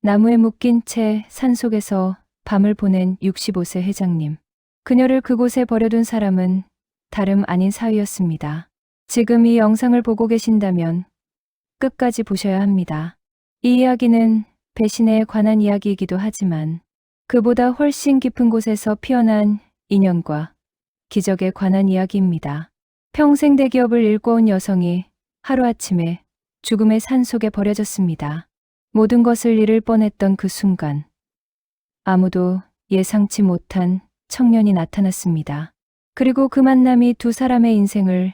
나무에 묶인 채 산속에서 밤을 보낸 65세 회장님. 그녀를 그곳에 버려둔 사람은 다름 아닌 사위였습니다. 지금 이 영상을 보고 계신다면 끝까지 보셔야 합니다. 이 이야기는 배신에 관한 이야기이기도 하지만 그보다 훨씬 깊은 곳에서 피어난 인연과 기적에 관한 이야기입니다. 평생 대기업을 일궈온 여성이 하루아침에 죽음의 산속에 버려졌습니다. 모든 것을 잃을 뻔했던 그 순간 아무도 예상치 못한 청년이 나타났습니다. 그리고 그 만남이 두 사람의 인생을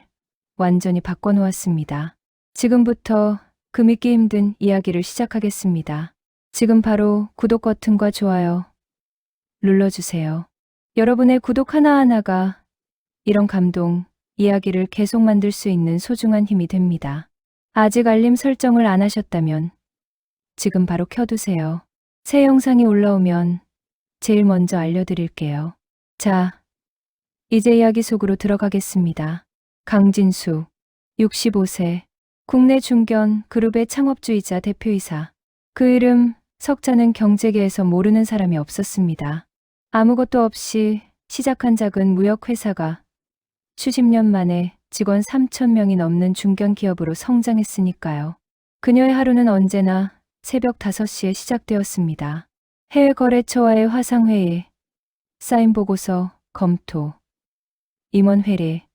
완전히 바꿔놓았습니다. 지금부터 그 믿기 힘든 이야기를 시작하겠습니다. 지금 바로 구독 버튼과 좋아요 눌러주세요. 여러분의 구독 하나하나가 이런 감동, 이야기를 계속 만들 수 있는 소중한 힘이 됩니다. 아직 알림 설정을 안 하셨다면 지금 바로 켜두세요. 새 영상이 올라오면 제일 먼저 알려드릴게요. 자, 이제 이야기 속으로 들어가겠습니다. 강진수, 65세, 국내 중견 그룹의 창업주이자 대표이사. 그 이름 석자는 경제계에서 모르는 사람이 없었습니다. 아무것도 없이 시작한 작은 무역회사가 수십 년 만에 직원 3,000명이 넘는 중견 기업으로 성장했으니까요. 그녀의 하루는 언제나 새벽 5시에 시작되었습니다. 해외 거래처와의 화상회의, 사인 보고서 검토, 임원 회례,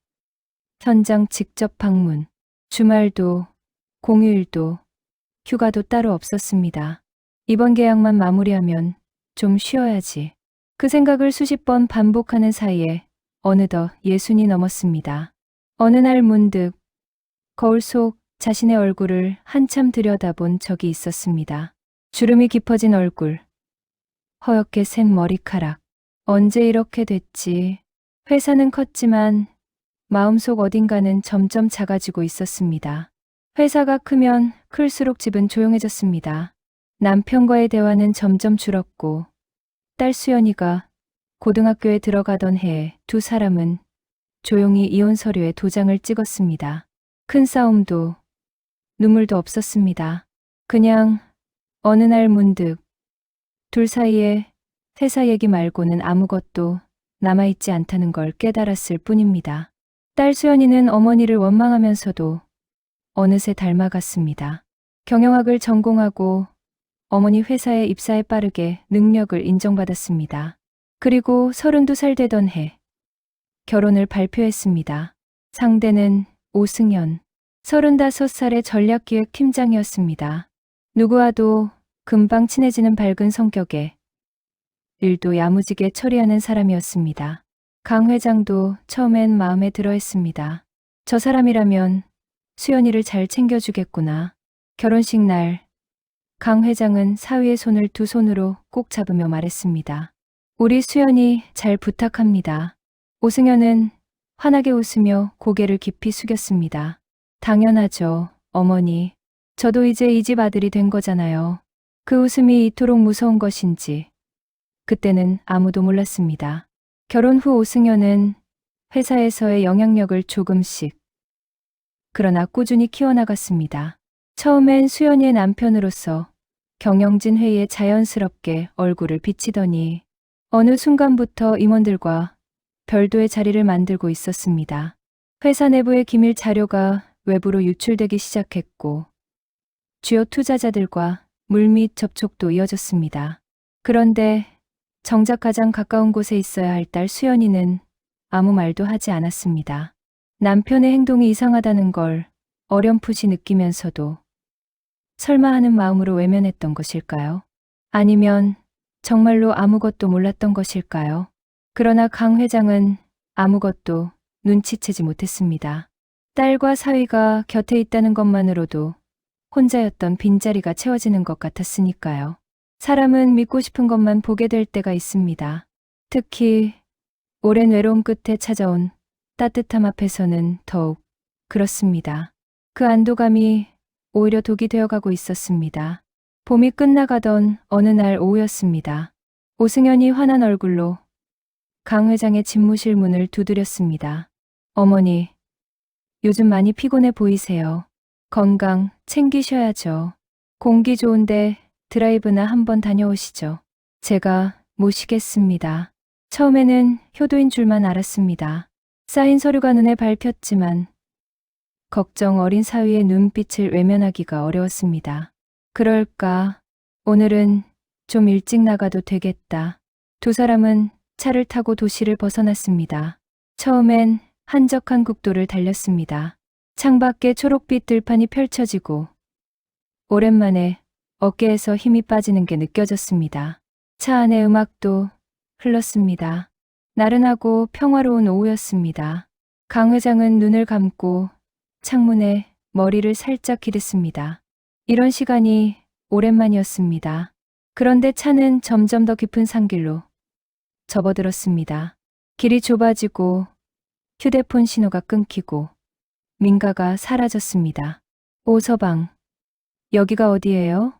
현장 직접 방문, 주말도, 공휴일도, 휴가도 따로 없었습니다. 이번 계약만 마무리하면 좀 쉬어야지. 그 생각을 수십 번 반복하는 사이에 어느덧 60이 넘었습니다. 어느 날 문득 거울 속 자신의 얼굴을 한참 들여다본 적이 있었습니다. 주름이 깊어진 얼굴, 허옇게 샌 머리카락. 언제 이렇게 됐지? 회사는 컸지만 마음속 어딘가는 점점 작아지고 있었습니다. 회사가 크면 클수록 집은 조용해졌습니다. 남편과의 대화는 점점 줄었고 딸 수연이가 고등학교에 들어가던 해에 두 사람은 조용히 이혼 서류에 도장을 찍었습니다. 큰 싸움도 눈물도 없었습니다. 그냥 어느 날 문득 둘 사이에 회사 얘기 말고는 아무것도 남아있지 않다는 걸 깨달았을 뿐입니다. 딸 수연이는 어머니를 원망하면서도 어느새 닮아갔습니다. 경영학을 전공하고 어머니 회사에 입사해 빠르게 능력을 인정받았습니다. 그리고 32살 되던 해 결혼을 발표했습니다. 상대는 오승연, 35살의 전략기획팀장이었습니다. 누구와도 금방 친해지는 밝은 성격에 일도 야무지게 처리하는 사람이었습니다. 강 회장도 처음엔 마음에 들어했습니다. 저 사람이라면 수연이를 잘 챙겨주겠구나. 결혼식 날 강 회장은 사위의 손을 두 손으로 꼭 잡으며 말했습니다. 우리 수연이 잘 부탁합니다. 오승연은 환하게 웃으며 고개를 깊이 숙였습니다. 당연하죠, 어머니. 저도 이제 이 집 아들이 된 거잖아요. 그 웃음이 이토록 무서운 것인지 그때는 아무도 몰랐습니다. 결혼 후 오승연은 회사에서의 영향력을 조금씩 그러나 꾸준히 키워나갔습니다. 처음엔 수연이의 남편으로서 경영진 회의에 자연스럽게 얼굴을 비치더니 어느 순간부터 임원들과 별도의 자리를 만들고 있었습니다. 회사 내부의 기밀 자료가 외부로 유출되기 시작했고 주요 투자자들과 물밑 접촉도 이어졌습니다. 그런데 정작 가장 가까운 곳에 있어야 할 딸 수연이는 아무 말도 하지 않았습니다. 남편의 행동이 이상하다는 걸 어렴풋이 느끼면서도 설마 하는 마음으로 외면했던 것일까요? 아니면 정말로 아무것도 몰랐던 것일까요? 그러나 강 회장은 아무것도 눈치채지 못했습니다. 딸과 사위가 곁에 있다는 것만으로도 혼자였던 빈자리가 채워지는 것 같았으니까요. 사람은 믿고 싶은 것만 보게 될 때가 있습니다. 특히 오랜 외로움 끝에 찾아온 따뜻함 앞에서는 더욱 그렇습니다. 그 안도감이 오히려 독이 되어가고 있었습니다. 봄이 끝나가던 어느 날 오후였습니다. 오승연이 환한 얼굴로 강 회장의 집무실 문을 두드렸습니다. 어머니, 요즘 많이 피곤해 보이세요. 건강 챙기셔야죠. 공기 좋은데 드라이브나 한번 다녀오시죠. 제가 모시겠습니다. 처음에는 효도인 줄만 알았습니다. 쌓인 서류가 눈에 밟혔지만 걱정 어린 사위의 눈빛을 외면하기가 어려웠습니다. 그럴까? 오늘은 좀 일찍 나가도 되겠다. 두 사람은 차를 타고 도시를 벗어났습니다. 처음엔 한적한 국도를 달렸습니다. 창밖에 초록빛 들판이 펼쳐지고 오랜만에 어깨에서 힘이 빠지는 게 느껴졌습니다. 차 안의 음악도 흘렀습니다. 나른하고 평화로운 오후였습니다. 강 회장은 눈을 감고 창문에 머리를 살짝 기댔습니다. 이런 시간이 오랜만이었습니다. 그런데 차는 점점 더 깊은 산길로 접어들었습니다. 길이 좁아지고 휴대폰 신호가 끊기고 민가가 사라졌습니다. 오서방, 여기가 어디예요?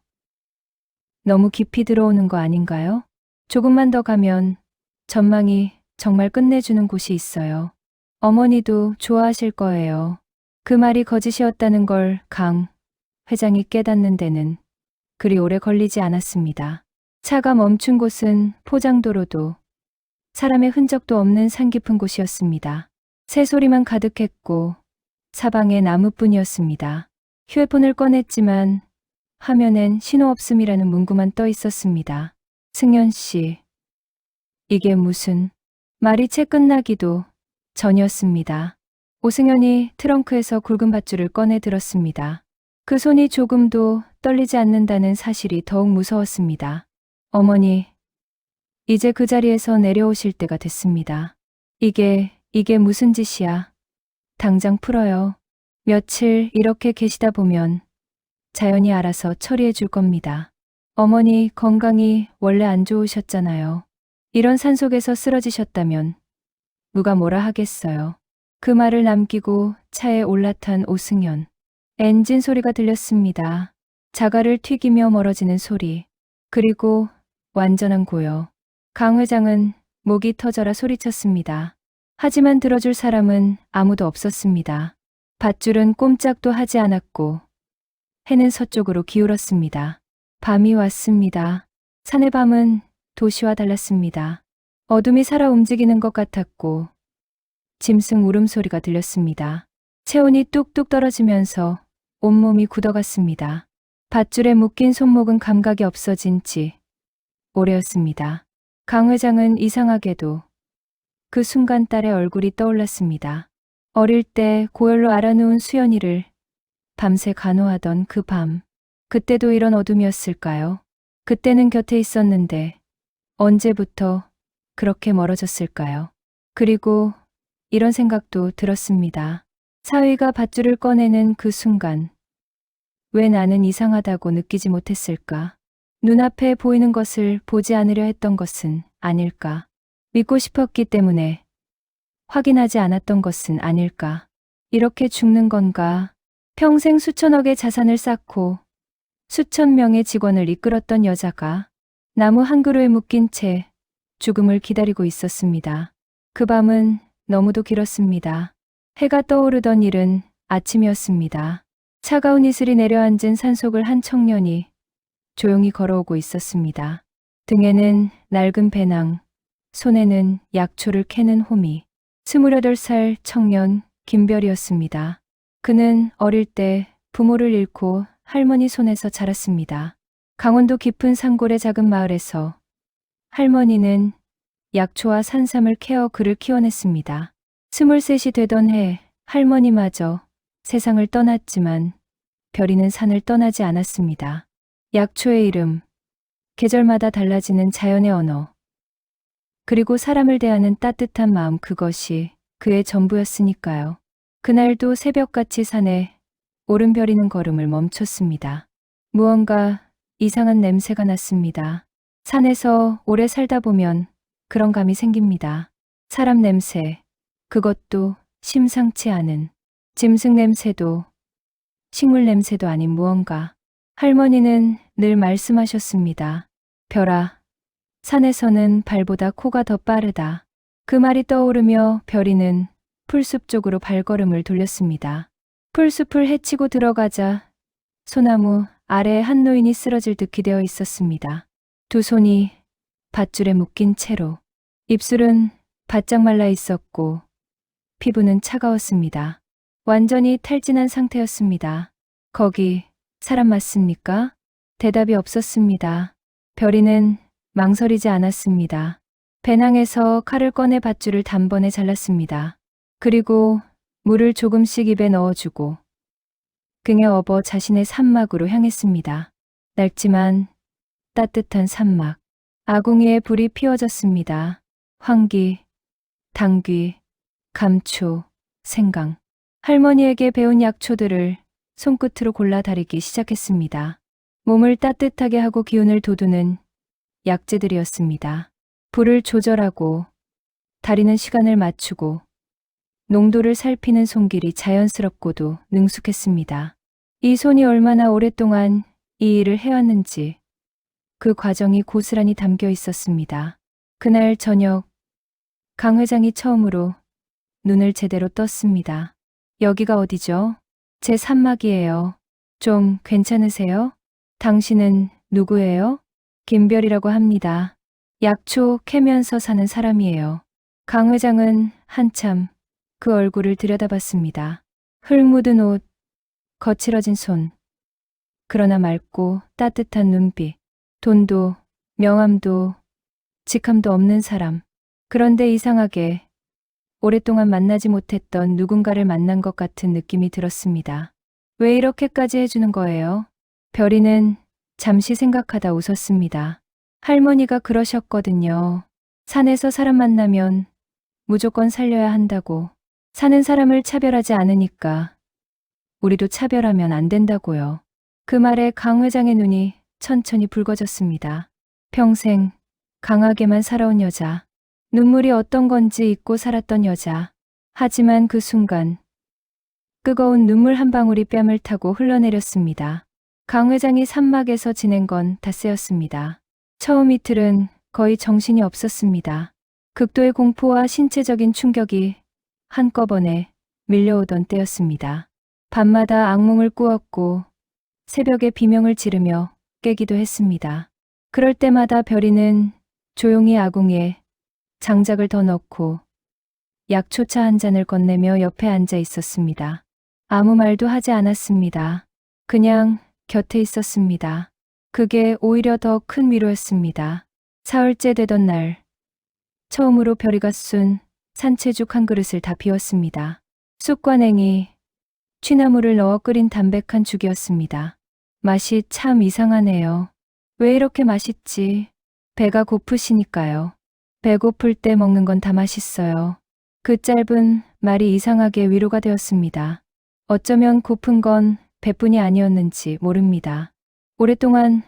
너무 깊이 들어오는 거 아닌가요? 조금만 더 가면 전망이 정말 끝내주는 곳이 있어요. 어머니도 좋아하실 거예요. 그 말이 거짓이었다는 걸 강 회장이 깨닫는 데는 그리 오래 걸리지 않았습니다. 차가 멈춘 곳은 포장도로도 사람의 흔적도 없는 산 깊은 곳이었습니다. 새소리만 가득했고 사방에 나무뿐이었습니다. 휴대폰을 꺼냈지만 화면엔 신호 없음이라는 문구만 떠 있었습니다. 승연 씨, 이게 무슨... 말이 채 끝나기도 전이었습니다. 오승연이 트렁크에서 굵은 밧줄을 꺼내 들었습니다. 그 손이 조금도 떨리지 않는다는 사실이 더욱 무서웠습니다. 어머니, 이제 그 자리에서 내려오실 때가 됐습니다. 이게 무슨 짓이야? 당장 풀어요. 며칠 이렇게 계시다 보면 자연이 알아서 처리해 줄 겁니다. 어머니 건강이 원래 안 좋으셨잖아요. 이런 산속에서 쓰러지셨다면 누가 뭐라 하겠어요. 그 말을 남기고 차에 올라탄 오승연. 엔진 소리가 들렸습니다. 자갈을 튀기며 멀어지는 소리. 그리고 완전한 고요. 강 회장은 목이 터져라 소리쳤습니다. 하지만 들어줄 사람은 아무도 없었습니다. 밧줄은 꼼짝도 하지 않았고 해는 서쪽으로 기울었습니다. 밤이 왔습니다. 산의 밤은 도시와 달랐습니다. 어둠이 살아 움직이는 것 같았고 짐승 울음소리가 들렸습니다. 체온이 뚝뚝 떨어지면서 온몸이 굳어갔습니다. 밧줄에 묶인 손목은 감각이 없어진 지 오래였습니다. 강 회장은 이상하게도 그 순간 딸의 얼굴이 떠올랐습니다. 어릴 때 고열로 알아누운 수연이를 밤새 간호하던 그 밤. 그때도 이런 어둠이었을까요? 그때는 곁에 있었는데 언제부터 그렇게 멀어졌을까요? 그리고 이런 생각도 들었습니다. 사위가 밧줄을 꺼내는 그 순간 왜 나는 이상하다고 느끼지 못했을까? 눈앞에 보이는 것을 보지 않으려 했던 것은 아닐까? 믿고 싶었기 때문에 확인하지 않았던 것은 아닐까? 이렇게 죽는 건가? 평생 수천억의 자산을 쌓고 수천 명의 직원을 이끌었던 여자가 나무 한 그루에 묶인 채 죽음을 기다리고 있었습니다. 그 밤은 너무도 길었습니다. 해가 떠오르던 이른 아침이었습니다. 차가운 이슬이 내려앉은 산속을 한 청년이 조용히 걸어오고 있었습니다. 등에는 낡은 배낭, 손에는 약초를 캐는 호미. 28살 청년 김별이었습니다. 그는 어릴 때 부모를 잃고 할머니 손에서 자랐습니다. 강원도 깊은 산골의 작은 마을에서 할머니는 약초와 산삼을 캐어 그를 키워냈습니다. 23이 되던 해 할머니마저 세상을 떠났지만 별이는 산을 떠나지 않았습니다. 약초의 이름, 계절마다 달라지는 자연의 언어, 그리고 사람을 대하는 따뜻한 마음, 그것이 그의 전부였으니까요. 그날도 새벽같이 산에 오른별이는 걸음을 멈췄습니다. 무언가 이상한 냄새가 났습니다. 산에서 오래 살다 보면 그런 감이 생깁니다. 사람 냄새, 그것도 심상치 않은. 짐승 냄새도 식물 냄새도 아닌 무언가. 할머니는 늘 말씀하셨습니다. 별아, 산에서는 발보다 코가 더 빠르다. 그 말이 떠오르며 별이는 풀숲 쪽으로 발걸음을 돌렸습니다. 풀숲을 헤치고 들어가자 소나무 아래에 한 노인이 쓰러질 듯 기대어 있었습니다. 두 손이 밧줄에 묶인 채로, 입술은 바짝 말라 있었고 피부는 차가웠습니다. 완전히 탈진한 상태였습니다. 거기 사람 맞습니까? 대답이 없었습니다. 별이는 망설이지 않았습니다. 배낭에서 칼을 꺼내 밧줄을 단번에 잘랐습니다. 그리고 물을 조금씩 입에 넣어주고 등에 업어 자신의 산막으로 향했습니다. 낡지만 따뜻한 산막. 아궁이에 불이 피워졌습니다. 황기, 당귀, 감초, 생강. 할머니에게 배운 약초들을 손끝으로 골라 다리기 시작했습니다. 몸을 따뜻하게 하고 기운을 돋우는 약재들이었습니다. 불을 조절하고 다리는 시간을 맞추고 농도를 살피는 손길이 자연스럽고도 능숙했습니다. 이 손이 얼마나 오랫동안 이 일을 해왔는지 그 과정이 고스란히 담겨 있었습니다. 그날 저녁 강 회장이 처음으로 눈을 제대로 떴습니다. 여기가 어디죠? 제 산막이에요. 좀 괜찮으세요? 당신은 누구예요? 김별이라고 합니다. 약초 캐면서 사는 사람이에요. 강 회장은 한참 그 얼굴을 들여다봤습니다. 흙 묻은 옷, 거칠어진 손, 그러나 맑고 따뜻한 눈빛, 돈도 명함도 직함도 없는 사람. 그런데 이상하게 오랫동안 만나지 못했던 누군가를 만난 것 같은 느낌이 들었습니다. 왜 이렇게까지 해주는 거예요? 별이는 잠시 생각하다 웃었습니다. 할머니가 그러셨거든요. 산에서 사람 만나면 무조건 살려야 한다고. 사는 사람을 차별하지 않으니까 우리도 차별하면 안 된다고요. 그 말에 강 회장의 눈이 천천히 붉어졌습니다. 평생 강하게만 살아온 여자. 눈물이 어떤 건지 잊고 살았던 여자. 하지만 그 순간 뜨거운 눈물 한 방울이 뺨을 타고 흘러내렸습니다. 강 회장이 산막에서 지낸 건 닷새였습니다. 처음 이틀은 거의 정신이 없었습니다. 극도의 공포와 신체적인 충격이 한꺼번에 밀려오던 때였습니다. 밤마다 악몽을 꾸었고 새벽에 비명을 지르며 깨기도 했습니다. 그럴 때마다 별이는 조용히 아궁이에 장작을 더 넣고 약초차 한 잔을 건네며 옆에 앉아 있었습니다. 아무 말도 하지 않았습니다. 그냥 곁에 있었습니다. 그게 오히려 더 큰 위로였습니다. 사흘째 되던 날, 처음으로 별이가 쏜 산채죽 한 그릇을 다 비웠습니다. 쑥과 냉이, 취나물을 넣어 끓인 담백한 죽이었습니다. 맛이 참 이상하네요. 왜 이렇게 맛있지? 배가 고프시니까요. 배고플 때 먹는 건 다 맛있어요. 그 짧은 말이 이상하게 위로가 되었습니다. 어쩌면 고픈 건 배뿐이 아니었는지 모릅니다. 오랫동안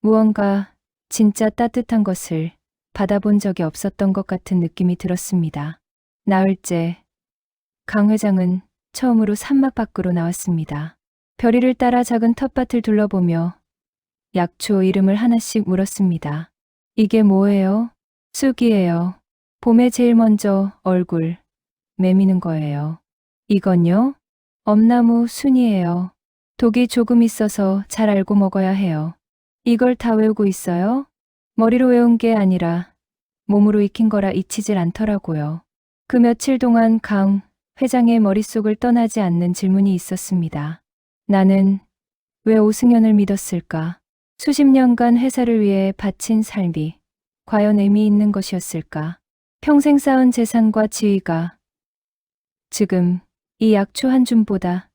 무언가 진짜 따뜻한 것을 받아본 적이 없었던 것 같은 느낌이 들었습니다. 나흘째, 강 회장은 처음으로 산막 밖으로 나왔습니다. 별이를 따라 작은 텃밭을 둘러보며 약초 이름을 하나씩 물었습니다. 이게 뭐예요? 쑥이에요. 봄에 제일 먼저 얼굴 매미는 거예요. 이건요? 엄나무 순이에요. 독이 조금 있어서 잘 알고 먹어야 해요. 이걸 다 외우고 있어요? 머리로 외운 게 아니라 몸으로 익힌 거라 잊히질 않더라고요. 그 며칠 동안 강 회장의 머릿속을 떠나지 않는 질문이 있었습니다. 나는 왜 오승연을 믿었을까? 수십 년간 회사를 위해 바친 삶이 과연 의미 있는 것이었을까? 평생 쌓은 재산과 지위가 지금 이 약초 한 줌보다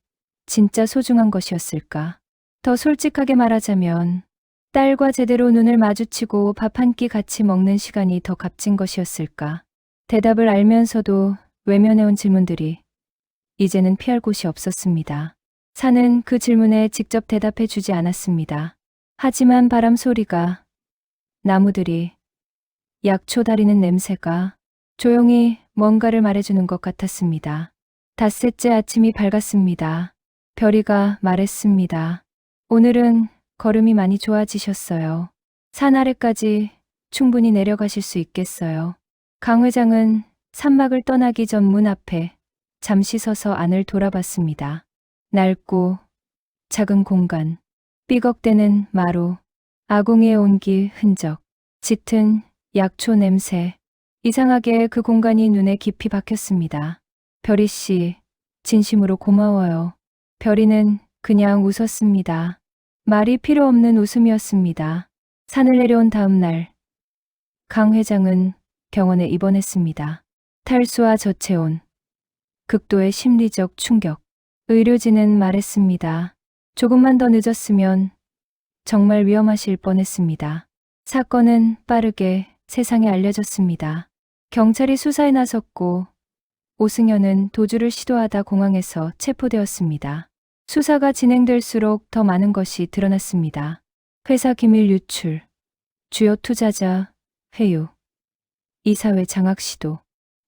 진짜 소중한 것이었을까? 더 솔직하게 말하자면 딸과 제대로 눈을 마주치고 밥 한 끼 같이 먹는 시간이 더 값진 것이었을까? 대답을 알면서도 외면해온 질문들이 이제는 피할 곳이 없었습니다. 산은 그 질문에 직접 대답해 주지 않았습니다. 하지만 바람 소리가, 나무들이, 약초 다리는 냄새가 조용히 뭔가를 말해주는 것 같았습니다. 닷새째 아침이 밝았습니다. 별이가 말했습니다. 오늘은 걸음이 많이 좋아지셨어요. 산 아래까지 충분히 내려가실 수 있겠어요. 강 회장은 산막을 떠나기 전 문 앞에 잠시 서서 안을 돌아봤습니다. 낡고 작은 공간, 삐걱대는 마루, 아궁이의 온기 흔적, 짙은 약초 냄새. 이상하게 그 공간이 눈에 깊이 박혔습니다. 별이 씨, 진심으로 고마워요. 별이는 그냥 웃었습니다. 말이 필요 없는 웃음이었습니다. 산을 내려온 다음 날, 강 회장은 병원에 입원했습니다. 탈수와 저체온, 극도의 심리적 충격. 의료진은 말했습니다. 조금만 더 늦었으면 정말 위험하실 뻔했습니다. 사건은 빠르게 세상에 알려졌습니다. 경찰이 수사에 나섰고 오승연은 도주를 시도하다 공항에서 체포되었습니다. 수사가 진행될수록 더 많은 것이 드러났습니다. 회사 기밀 유출, 주요 투자자 회유, 이사회 장악 시도.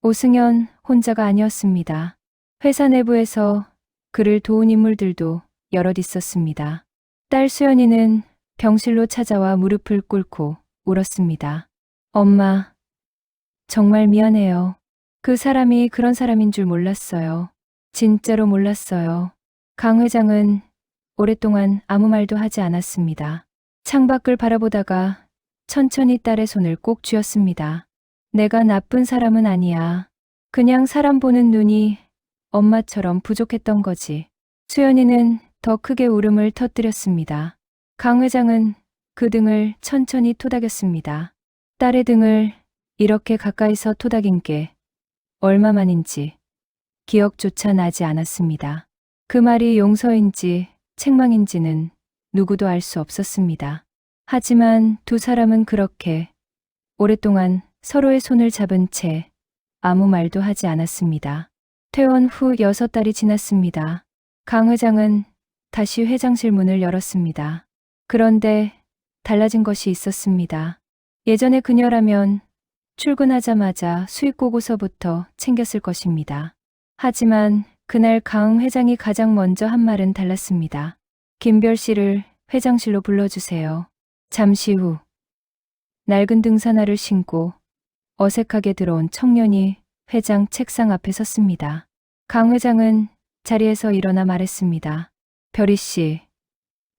오승연 혼자가 아니었습니다. 회사 내부에서 그를 도운 인물들도 여럿 있었습니다. 딸 수연이는 병실로 찾아와 무릎을 꿇고 울었습니다. 엄마, 정말 미안해요. 그 사람이 그런 사람인 줄 몰랐어요. 진짜로 몰랐어요. 강 회장은 오랫동안 아무 말도 하지 않았습니다. 창밖을 바라보다가 천천히 딸의 손을 꼭 쥐었습니다. 내가 나쁜 사람은 아니야. 그냥 사람 보는 눈이 엄마처럼 부족했던 거지. 수연이는 더 크게 울음을 터뜨렸습니다. 강 회장은 그 등을 천천히 토닥였습니다. 딸의 등을 이렇게 가까이서 토닥인 게 얼마만인지 기억조차 나지 않았습니다. 그 말이 용서인지 책망인지는 누구도 알 수 없었습니다. 하지만 두 사람은 그렇게 오랫동안 서로의 손을 잡은 채 아무 말도 하지 않았습니다. 퇴원 후 6달이 지났습니다. 강 회장은 다시 회장실 문을 열었습니다. 그런데 달라진 것이 있었습니다. 예전에 그녀라면 출근하자마자 수익 보고서부터 챙겼을 것입니다. 하지만 그날 강 회장이 가장 먼저 한 말은 달랐습니다. 김별 씨를 회장실로 불러주세요. 잠시 후 낡은 등산화를 신고 어색하게 들어온 청년이 회장 책상 앞에 섰습니다. 강 회장은 자리에서 일어나 말했습니다. 별이 씨,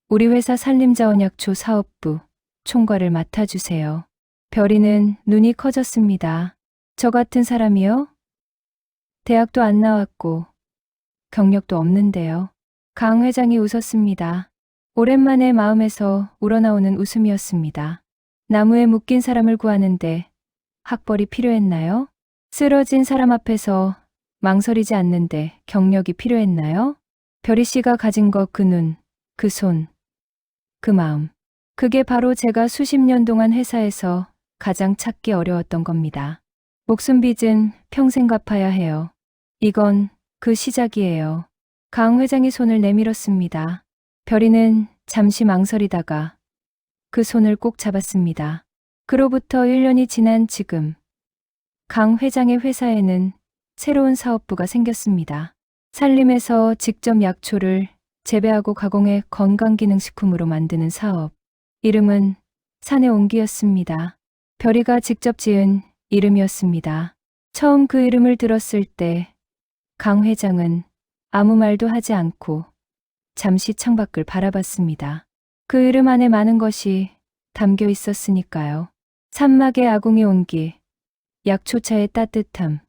우리 회사 산림자원약초 사업부 총괄을 맡아주세요. 별이는 눈이 커졌습니다. 저 같은 사람이요? 대학도 안 나왔고 경력도 없는데요. 강 회장이 웃었습니다. 오랜만에 마음에서 우러나오는 웃음이었습니다. 나무에 묶인 사람을 구하는데 학벌이 필요했나요? 쓰러진 사람 앞에서 망설이지 않는데 경력이 필요했나요? 별이 씨가 가진 것, 그 눈, 그 손, 그 마음. 그게 바로 제가 수십 년 동안 회사에서 가장 찾기 어려웠던 겁니다. 목숨 빚은 평생 갚아야 해요. 이건 그 시작이에요. 강 회장이 손을 내밀었습니다. 별이는 잠시 망설이다가 그 손을 꼭 잡았습니다. 그로부터 1년이 지난 지금, 강 회장의 회사에는 새로운 사업부가 생겼습니다. 산림에서 직접 약초를 재배하고 가공해 건강기능식품으로 만드는 사업. 이름은 산의 온기였습니다. 별이가 직접 지은 이름이었습니다. 처음 그 이름을 들었을 때 강 회장은 아무 말도 하지 않고 잠시 창밖을 바라봤습니다. 그 이름 안에 많은 것이 담겨 있었으니까요. 산막의 아궁이 온기, 약초차의 따뜻함,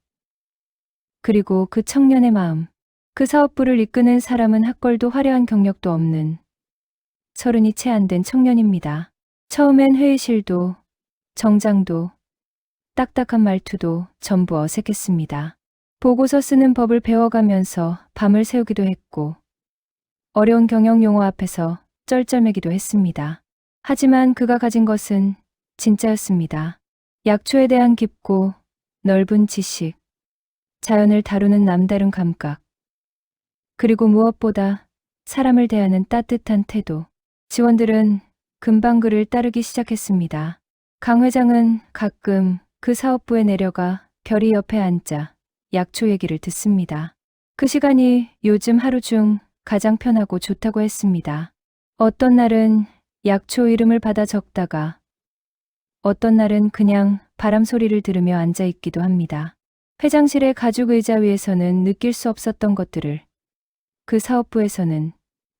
그리고 그 청년의 마음. 그 사업부를 이끄는 사람은 학벌도 화려한 경력도 없는 30이 채 안 된 청년입니다. 처음엔 회의실도 정장도 딱딱한 말투도 전부 어색했습니다. 보고서 쓰는 법을 배워가면서 밤을 새우기도 했고 어려운 경영 용어 앞에서 쩔쩔매기도 했습니다. 하지만 그가 가진 것은 진짜였습니다. 약초에 대한 깊고 넓은 지식, 자연을 다루는 남다른 감각, 그리고 무엇보다 사람을 대하는 따뜻한 태도. 직원들은 금방 그를 따르기 시작했습니다. 강 회장은 가끔 그 사업부에 내려가 별이 옆에 앉아 약초 얘기를 듣습니다. 그 시간이 요즘 하루 중 가장 편하고 좋다고 했습니다. 어떤 날은 약초 이름을 받아 적다가 어떤 날은 그냥 바람 소리를 들으며 앉아 있기도 합니다. 회장실의 가죽 의자 위에서는 느낄 수 없었던 것들을 그 사업부에서는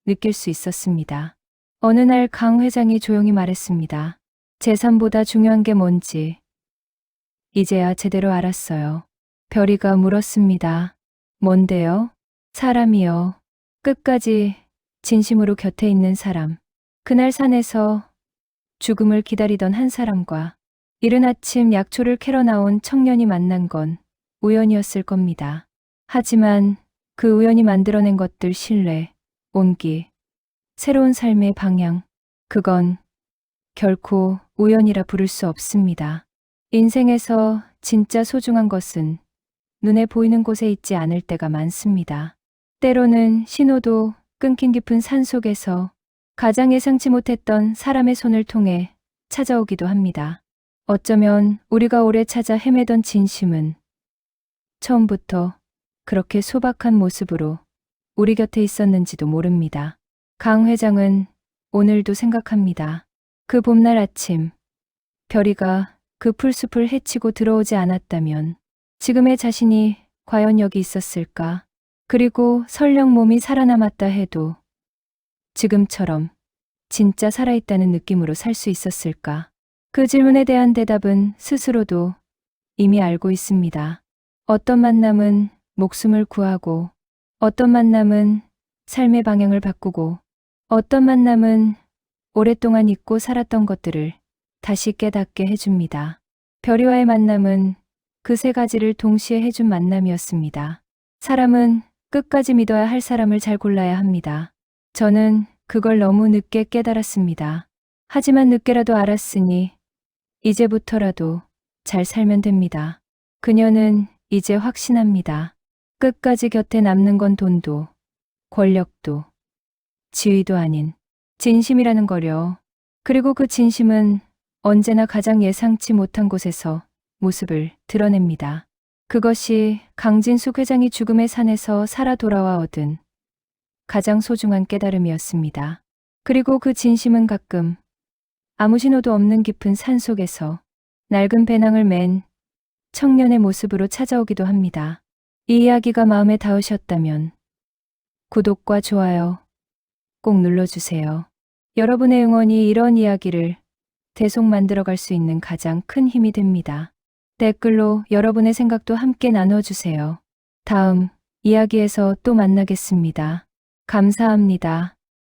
느낄 수 있었습니다. 어느 날 강 회장이 조용히 말했습니다. 재산보다 중요한 게 뭔지 이제야 제대로 알았어요. 별이가 물었습니다. 뭔데요? 사람이요. 끝까지 진심으로 곁에 있는 사람. 그날 산에서 죽음을 기다리던 한 사람과 이른 아침 약초를 캐러 나온 청년이 만난 건 우연이었을 겁니다. 하지만 그 우연이 만들어낸 것들 신뢰, 온기, 새로운 삶의 방향, 그건 결코 우연이라 부를 수 없습니다. 인생에서 진짜 소중한 것은 눈에 보이는 곳에 있지 않을 때가 많습니다. 때로는 신호도 끊긴 깊은 산속에서 가장 예상치 못했던 사람의 손을 통해 찾아오기도 합니다. 어쩌면 우리가 오래 찾아 헤매던 진심은 처음부터 그렇게 소박한 모습으로 우리 곁에 있었는지도 모릅니다. 강 회장은 오늘도 생각합니다. 그 봄날 아침, 별이가 그 풀숲을 헤치고 들어오지 않았다면 지금의 자신이 과연 여기 있었을까? 그리고 설령 몸이 살아남았다 해도 지금처럼 진짜 살아있다는 느낌으로 살 수 있었을까? 그 질문에 대한 대답은 스스로도 이미 알고 있습니다. 어떤 만남은 목숨을 구하고, 어떤 만남은 삶의 방향을 바꾸고, 어떤 만남은 오랫동안 잊고 살았던 것들을 다시 깨닫게 해줍니다. 별이와의 만남은 그 세 가지를 동시에 해준 만남이었습니다. 사람은 끝까지 믿어야 할 사람을 잘 골라야 합니다. 저는 그걸 너무 늦게 깨달았습니다. 하지만 늦게라도 알았으니 이제부터라도 잘 살면 됩니다. 그녀는 이제 확신합니다. 끝까지 곁에 남는 건 돈도, 권력도, 지위도 아닌 진심이라는 거려. 그리고 그 진심은 언제나 가장 예상치 못한 곳에서 모습을 드러냅니다. 그것이 강진숙 회장이 죽음의 산에서 살아 돌아와 얻은 가장 소중한 깨달음이었습니다. 그리고 그 진심은 가끔 아무 신호도 없는 깊은 산 속에서 낡은 배낭을 맨 청년의 모습으로 찾아오기도 합니다. 이 이야기가 마음에 닿으셨다면 구독과 좋아요 꼭 눌러주세요. 여러분의 응원이 이런 이야기를 계속 만들어갈 수 있는 가장 큰 힘이 됩니다. 댓글로 여러분의 생각도 함께 나눠주세요. 다음 이야기에서 또 만나겠습니다. 감사합니다.